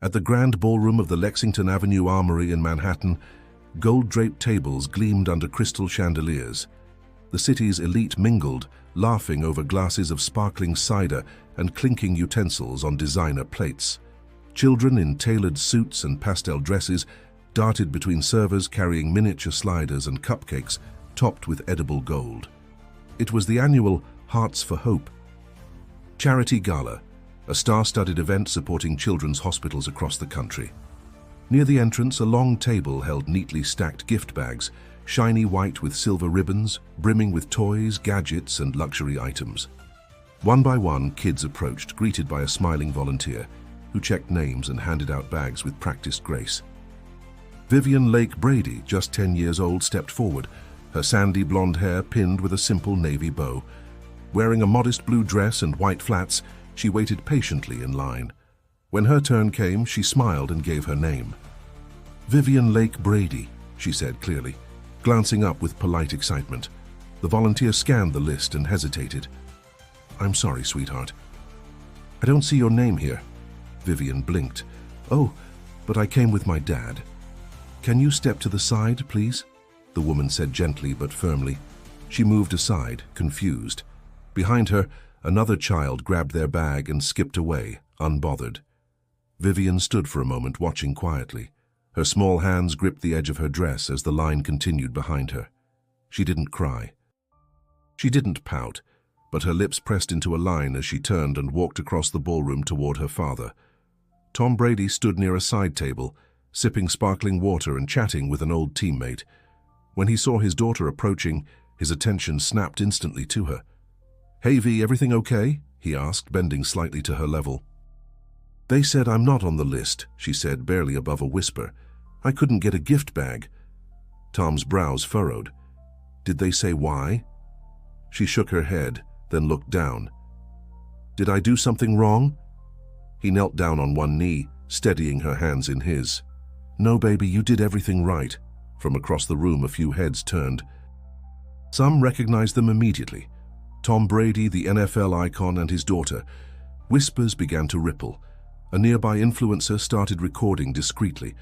At the grand ballroom of the Lexington Avenue Armory in Manhattan, gold-draped tables gleamed under crystal chandeliers. The city's elite mingled, laughing over glasses of sparkling cider and clinking utensils on designer plates. Children in tailored suits and pastel dresses darted between servers carrying miniature sliders and cupcakes topped with edible gold. It was the annual Hearts for Hope charity gala, a star-studded event supporting children's hospitals across the country. Near the entrance, a long table held neatly stacked gift bags, shiny white with silver ribbons, brimming with toys, gadgets, and luxury items. One by one, kids approached, greeted by a smiling volunteer, who checked names and handed out bags with practiced grace. Vivian Brady, just 10 years old, stepped forward, her sandy blonde hair pinned with a simple navy bow. Wearing a modest blue dress and white flats, she waited patiently in line. When her turn came, she smiled and gave her name. "Vivian Brady," she said clearly, glancing up with polite excitement. The volunteer scanned the list and hesitated. "I'm sorry, sweetheart. I don't see your name here." Vivian blinked. "Oh, but I came with my dad." "Can you step to the side, please?" the woman said gently but firmly. She moved aside, confused. Behind her, another child grabbed their bag and skipped away, unbothered. Vivian stood for a moment, watching quietly. Her small hands gripped the edge of her dress as the line continued behind her. She didn't cry. She didn't pout, but her lips pressed into a line as she turned and walked across the ballroom toward her father. Tom Brady stood near a side table, sipping sparkling water and chatting with an old teammate. When he saw his daughter approaching, his attention snapped instantly to her. "Hey V, everything okay?" he asked, bending slightly to her level. "They said I'm not on the list," she said, barely above a whisper. "I couldn't get a gift bag." Tom's brows furrowed. "Did they say why?" She shook her head, then looked down. "Did I do something wrong?" He knelt down on one knee, steadying her hands in his. "No, baby, you did everything right." From across the room, a few heads turned. Some recognized them immediately. Tom Brady, the NFL icon, and his daughter. Whispers began to ripple. A nearby influencer started recording discreetly,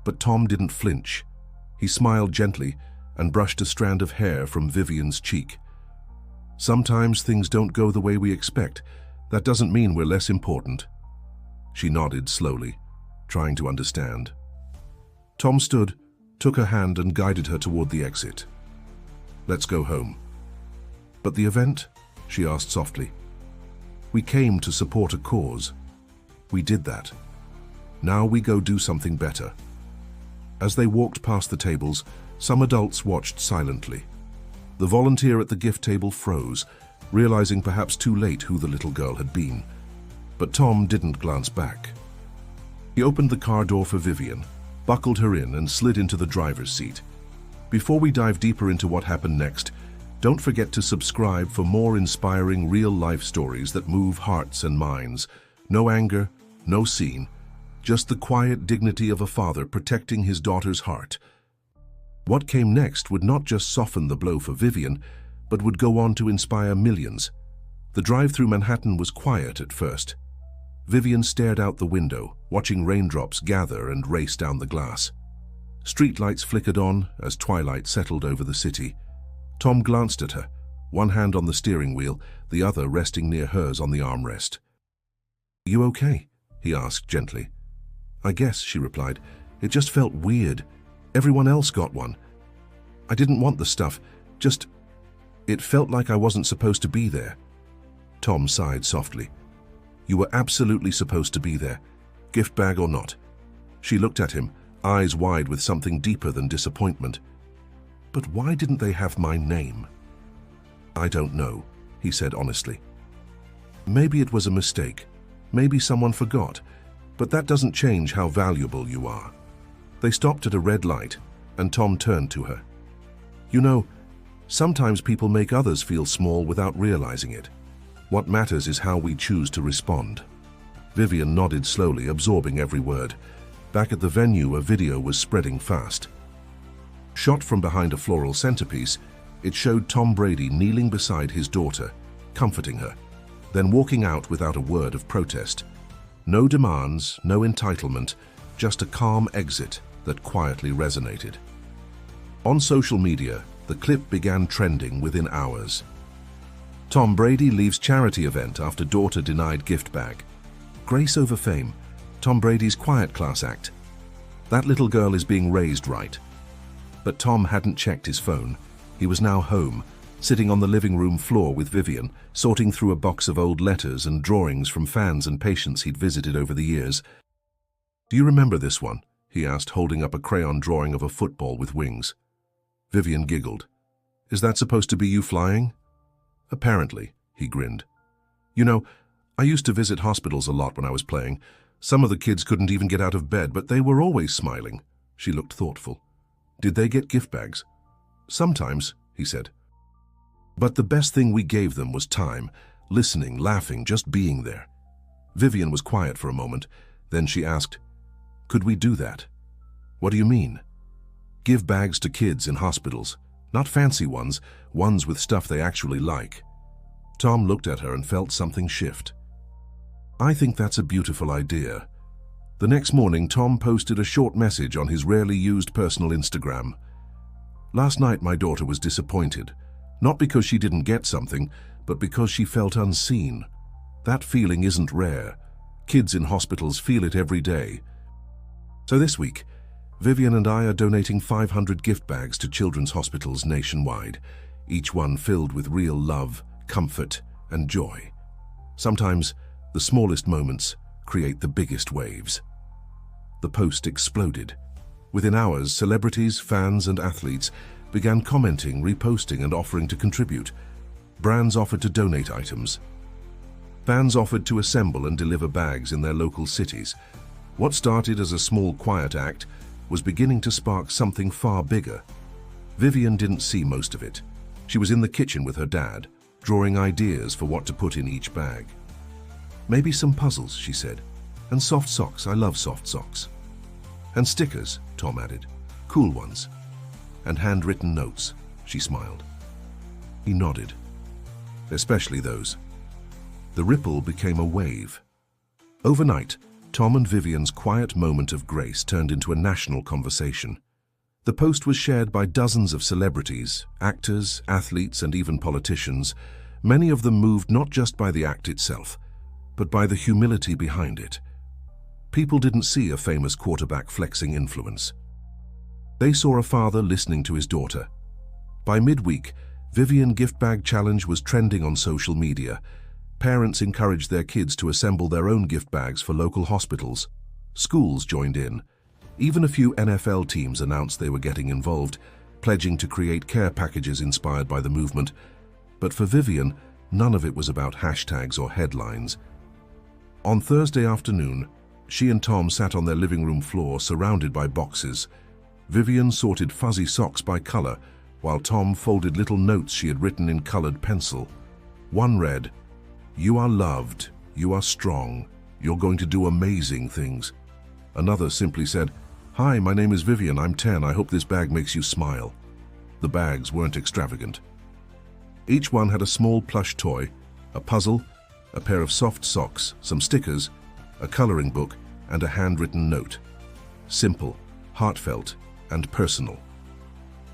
but Tom didn't flinch. He smiled gently and brushed a strand of hair from Vivian's cheek. "Sometimes things don't go the way we expect. That doesn't mean we're less important." She nodded slowly, trying to understand. Tom stood, took her hand and guided her toward the exit. "Let's go home." "But the event?" she asked softly. "We came to support a cause. We did that. Now we go do something better." As they walked past the tables, some adults watched silently. The volunteer at the gift table froze, realizing perhaps too late who the little girl had been. But Tom didn't glance back. He opened the car door for Vivian, buckled her in, and slid into the driver's seat. Before we dive deeper into what happened next, don't forget to subscribe for more inspiring real-life stories that move hearts and minds. No anger, no scene, just the quiet dignity of a father protecting his daughter's heart. What came next would not just soften the blow for Vivian, but would go on to inspire millions. The drive through Manhattan was quiet at first. Vivian stared out the window, watching raindrops gather and race down the glass. Streetlights flickered on as twilight settled over the city. Tom glanced at her, one hand on the steering wheel, the other resting near hers on the armrest. "You okay?" he asked gently. "I guess," she replied. "It just felt weird. Everyone else got one. I didn't want the stuff, just... it felt like I wasn't supposed to be there." Tom sighed softly. "You were absolutely supposed to be there, gift bag or not." She looked at him, eyes wide with something deeper than disappointment. "But why didn't they have my name?" "I don't know," he said honestly. "Maybe it was a mistake. Maybe someone forgot. But that doesn't change how valuable you are." They stopped at a red light, and Tom turned to her. "You know, sometimes people make others feel small without realizing it. What matters is how we choose to respond." Vivian nodded slowly, absorbing every word. Back at the venue, a video was spreading fast. Shot from behind a floral centerpiece, it showed Tom Brady kneeling beside his daughter, comforting her, then walking out without a word of protest. No demands, no entitlement, just a calm exit that quietly resonated. On social media, the clip began trending within hours. Tom Brady leaves charity event after daughter denied gift bag. Grace over fame. Tom Brady's quiet class act. That little girl is being raised right. But Tom hadn't checked his phone. He was now home, sitting on the living room floor with Vivian, sorting through a box of old letters and drawings from fans and patients he'd visited over the years. "Do you remember this one?" he asked, holding up a crayon drawing of a football with wings. Vivian giggled. "Is that supposed to be you flying?" "Apparently," he grinned. "You know, I used to visit hospitals a lot when I was playing. Some of the kids couldn't even get out of bed, but they were always smiling." She looked thoughtful. "Did they get gift bags?" "Sometimes," he said. "But the best thing we gave them was time, listening, laughing, just being there." Vivian was quiet for a moment. Then she asked, "Could we do that?" "What do you mean?" "Give bags to kids in hospitals. Not fancy ones, ones with stuff they actually like." Tom looked at her and felt something shift. "I think that's a beautiful idea." The next morning, Tom posted a short message on his rarely used personal Instagram. "Last night my daughter was disappointed. Not because she didn't get something, but because she felt unseen. That feeling isn't rare. Kids in hospitals feel it every day. So this week, Vivian and I are donating 500 gift bags to children's hospitals nationwide, each one filled with real love, comfort, and joy. Sometimes, the smallest moments create the biggest waves." The post exploded. Within hours, celebrities, fans, and athletes began commenting, reposting, and offering to contribute. Brands offered to donate items. Fans offered to assemble and deliver bags in their local cities. What started as a small, quiet act was beginning to spark something far bigger. Vivian didn't see most of it. She was in the kitchen with her dad, drawing ideas for what to put in each bag. "Maybe some puzzles," she said. "And soft socks. I love soft socks." "And stickers," Tom added. "Cool ones." "And handwritten notes," she smiled. He nodded. "Especially those." The ripple became a wave. Overnight, Tom and Vivian's quiet moment of grace turned into a national conversation. The post was shared by dozens of celebrities, actors, athletes, and even politicians, many of them moved not just by the act itself, but by the humility behind it. People didn't see a famous quarterback flexing influence. They saw a father listening to his daughter. By midweek, Vivian Gift Bag Challenge was trending on social media. Parents encouraged their kids to assemble their own gift bags for local hospitals. Schools joined in. Even a few NFL teams announced they were getting involved, pledging to create care packages inspired by the movement. But for Vivian, none of it was about hashtags or headlines. On Thursday afternoon, she and Tom sat on their living room floor surrounded by boxes. Vivian sorted fuzzy socks by color, while Tom folded little notes she had written in colored pencil. One read, "You are loved, you are strong, you're going to do amazing things." Another simply said, "Hi, my name is Vivian, I'm 10, I hope this bag makes you smile." The bags weren't extravagant. Each one had a small plush toy, a puzzle, a pair of soft socks, some stickers, a coloring book, and a handwritten note. Simple, heartfelt, and personal.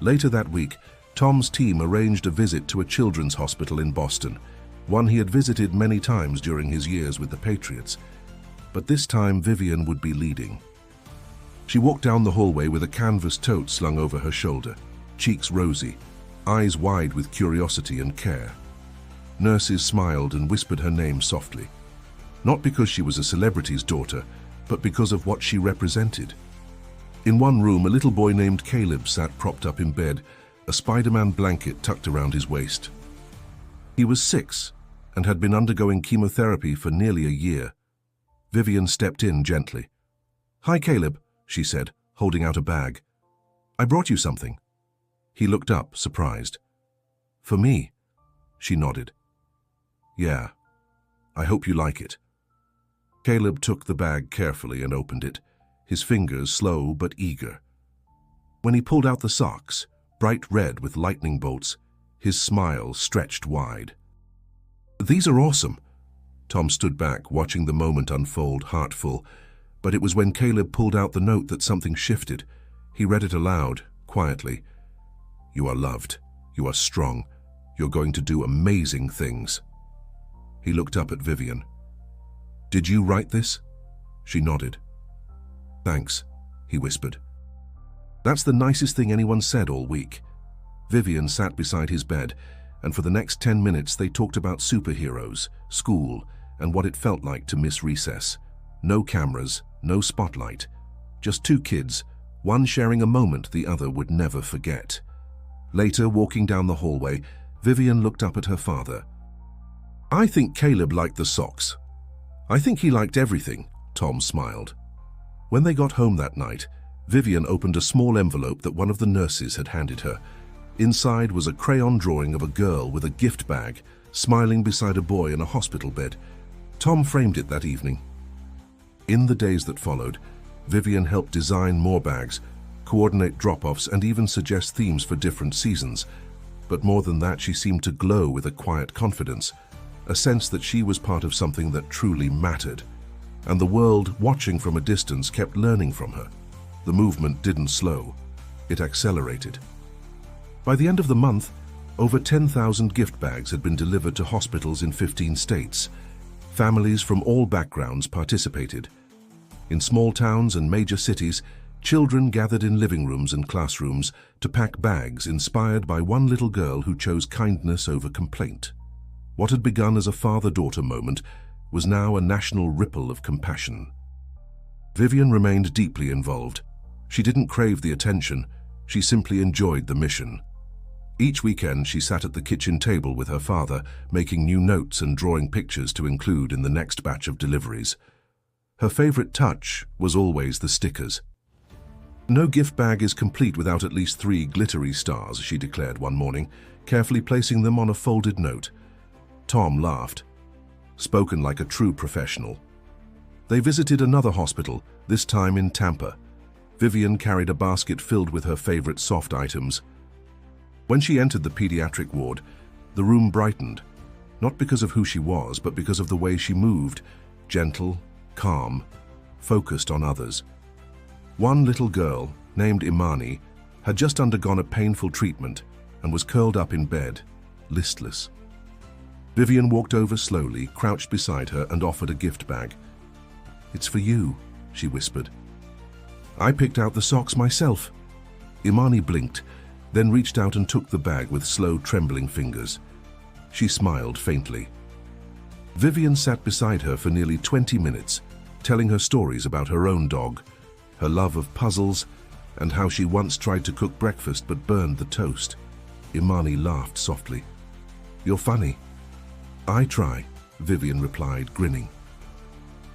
Later that week, Tom's team arranged a visit to a children's hospital in Boston, one he had visited many times during his years with the Patriots. But this time Vivian would be leading. She walked down the hallway with a canvas tote slung over her shoulder, cheeks rosy, eyes wide with curiosity and care. Nurses smiled and whispered her name softly, not because she was a celebrity's daughter, but because of what she represented. In one room, a little boy named Caleb sat propped up in bed, a Spider-Man blanket tucked around his waist. He was 6 and had been undergoing chemotherapy for nearly a year. Vivian stepped in gently. "Hi, Caleb," she said, holding out a bag. "I brought you something." He looked up, surprised. "For me?" She nodded. "Yeah. I hope you like it." Caleb took the bag carefully and opened it, his fingers slow but eager. When he pulled out the socks, bright red with lightning bolts, his smile stretched wide. "These are awesome. Tom stood back, watching the moment unfold, heartful. But it was when Caleb pulled out the note that something shifted. He read it aloud, quietly. "You are loved. You are strong. You're going to do amazing things." He looked up at Vivian. "Did you write this?" She nodded. "Thanks," he whispered. That's the nicest thing anyone said all week. Vivian sat beside his bed, and for the next 10 minutes they talked about superheroes, school, and what it felt like to miss recess. No cameras, no spotlight. Just two kids, one sharing a moment the other would never forget. Later, walking down the hallway, Vivian looked up at her father. "I think Caleb liked the socks." "I think he liked everything," Tom smiled. When they got home that night, Vivian opened a small envelope that one of the nurses had handed her. Inside was a crayon drawing of a girl with a gift bag, smiling beside a boy in a hospital bed. Tom framed it that evening. In the days that followed, Vivian helped design more bags, coordinate drop-offs, and even suggest themes for different seasons. But more than that, she seemed to glow with a quiet confidence, a sense that she was part of something that truly mattered. And the world, watching from a distance, kept learning from her. The movement didn't slow. It accelerated. By the end of the month, over 10,000 gift bags had been delivered to hospitals in 15 states. Families from all backgrounds participated. In small towns and major cities, children gathered in living rooms and classrooms to pack bags inspired by one little girl who chose kindness over complaint. What had begun as a father-daughter moment was now a national ripple of compassion. Vivian remained deeply involved. She didn't crave the attention, she simply enjoyed the mission. Each weekend she sat at the kitchen table with her father, making new notes and drawing pictures to include in the next batch of deliveries. Her favorite touch was always the stickers. "No gift bag is complete without at least 3 glittery stars," she declared one morning, carefully placing them on a folded note. Tom laughed. Spoken like a true professional. They visited another hospital, this time in Tampa. Vivian carried a basket filled with her favorite soft items. When she entered the pediatric ward, the room brightened, not because of who she was, but because of the way she moved, gentle, calm, focused on others. One little girl, named Imani, had just undergone a painful treatment and was curled up in bed, listless. Vivian walked over slowly, crouched beside her, and offered a gift bag. "It's for you," she whispered. "I picked out the socks myself." Imani blinked, then reached out and took the bag with slow, trembling fingers. She smiled faintly. Vivian sat beside her for nearly 20 minutes, telling her stories about her own dog, her love of puzzles, and how she once tried to cook breakfast but burned the toast. Imani laughed softly. "You're funny." "I try," Vivian replied, grinning.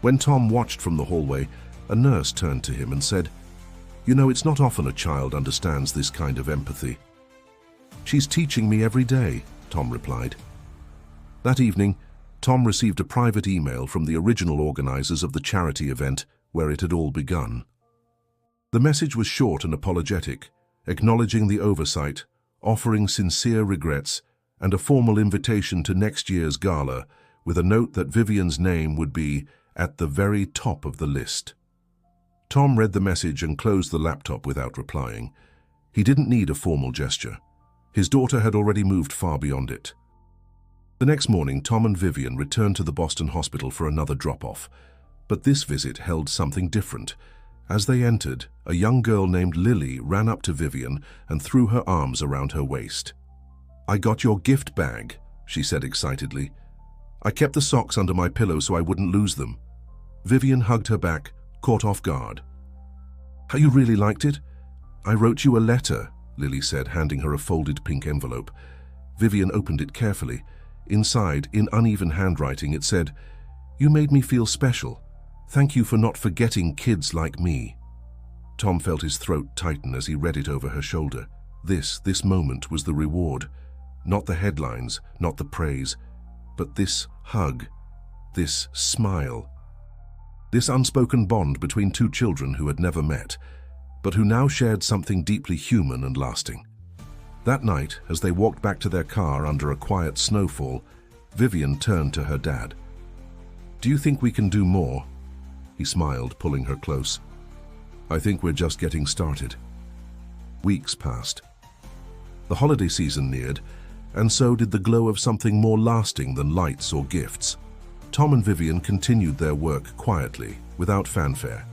When Tom watched from the hallway, a nurse turned to him and said, "You know, it's not often a child understands this kind of empathy." "She's teaching me every day," Tom replied. That evening, Tom received a private email from the original organizers of the charity event where it had all begun. The message was short and apologetic, acknowledging the oversight, offering sincere regrets, and a formal invitation to next year's gala, with a note that Vivian's name would be at the very top of the list. Tom read the message and closed the laptop without replying. He didn't need a formal gesture. His daughter had already moved far beyond it. The next morning, Tom and Vivian returned to the Boston hospital for another drop-off. But this visit held something different. As they entered, a young girl named Lily ran up to Vivian and threw her arms around her waist. "I got your gift bag," she said excitedly. "I kept the socks under my pillow so I wouldn't lose them." Vivian hugged her back, caught off guard. "How you really liked it?" "I wrote you a letter," Lily said, handing her a folded pink envelope. Vivian opened it carefully. Inside, in uneven handwriting, it said, "You made me feel special. Thank you for not forgetting kids like me." Tom felt his throat tighten as he read it over her shoulder. This moment was the reward. Not the headlines, not the praise, but this hug, this smile. This unspoken bond between two children who had never met, but who now shared something deeply human and lasting. That night, as they walked back to their car under a quiet snowfall, Vivian turned to her dad. Do you think we can do more? He smiled, pulling her close. I think we're just getting started. Weeks passed. The holiday season neared, and so did the glow of something more lasting than lights or gifts. Tom and Vivian continued their work quietly, without fanfare.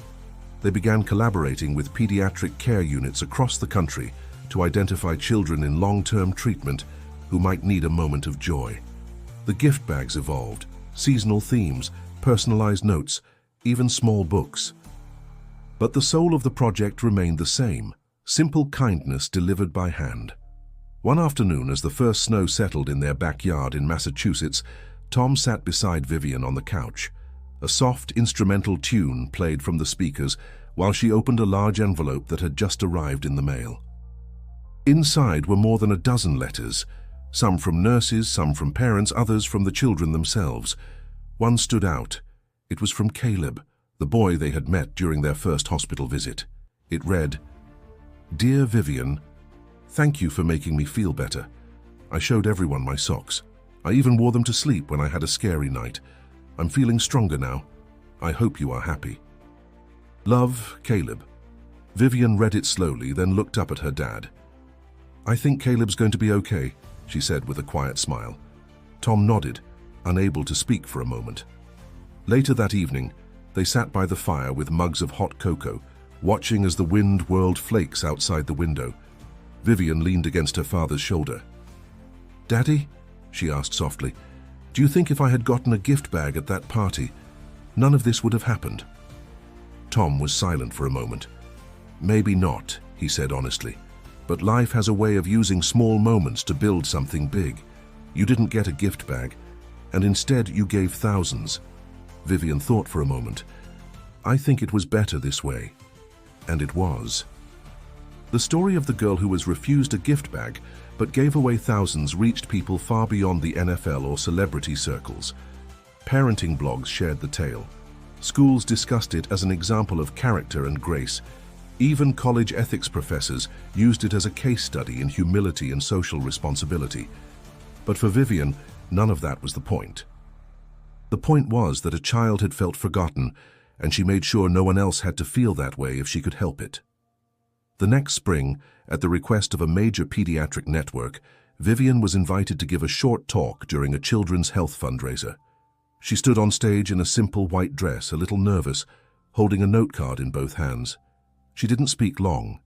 They began collaborating with pediatric care units across the country to identify children in long-term treatment who might need a moment of joy. The gift bags evolved, seasonal themes, personalized notes, even small books. But the soul of the project remained the same, simple kindness delivered by hand. One afternoon, as the first snow settled in their backyard in Massachusetts, Tom sat beside Vivian on the couch. A soft instrumental tune played from the speakers while she opened a large envelope that had just arrived in the mail. Inside were more than a dozen letters, some from nurses, some from parents, others from the children themselves. One stood out. It was from Caleb, the boy they had met during their first hospital visit. It read, "Dear Vivian, thank you for making me feel better. I showed everyone my socks. I even wore them to sleep when I had a scary night. I'm feeling stronger now. I hope you are happy. Love, Caleb." Vivian read it slowly, then looked up at her dad. "I think Caleb's going to be okay," she said with a quiet smile. Tom nodded, unable to speak for a moment. Later that evening, they sat by the fire with mugs of hot cocoa, watching as the wind whirled flakes outside the window. Vivian leaned against her father's shoulder. "Daddy," she asked softly, "do you think if I had gotten a gift bag at that party, none of this would have happened?" Tom was silent for a moment. "Maybe not," he said honestly, "but life has a way of using small moments to build something big. You didn't get a gift bag, and instead you gave thousands." Vivian thought for a moment. "I think it was better this way." And it was. The story of the girl who was refused a gift bag but gave away thousands reached people far beyond the NFL or celebrity circles. Parenting blogs shared the tale. Schools discussed it as an example of character and grace. Even college ethics professors used it as a case study in humility and social responsibility. But for Vivian, none of that was the point. The point was that a child had felt forgotten, and she made sure no one else had to feel that way if she could help it. The next spring, at the request of a major pediatric network, Vivian was invited to give a short talk during a children's health fundraiser. She stood on stage in a simple white dress, a little nervous, holding a note card in both hands. She didn't speak long.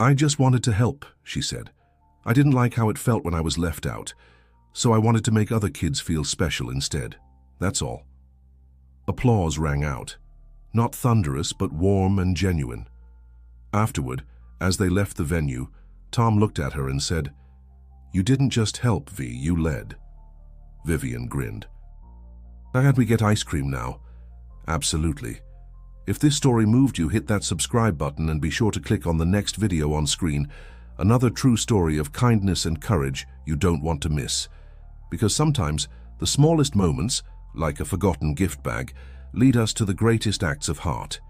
"I just wanted to help," she said. "I didn't like how it felt when I was left out, so I wanted to make other kids feel special instead. That's all." Applause rang out, not thunderous but warm and genuine. Afterward, as they left the venue, Tom looked at her and said, "You didn't just help, Vi, you led." Vivian grinned. "Can we get ice cream now?" "Absolutely. If this story moved you, hit that subscribe button and be sure to click on the next video on screen. Another true story of kindness and courage you don't want to miss. Because sometimes the smallest moments, like a forgotten gift bag, lead us to the greatest acts of heart.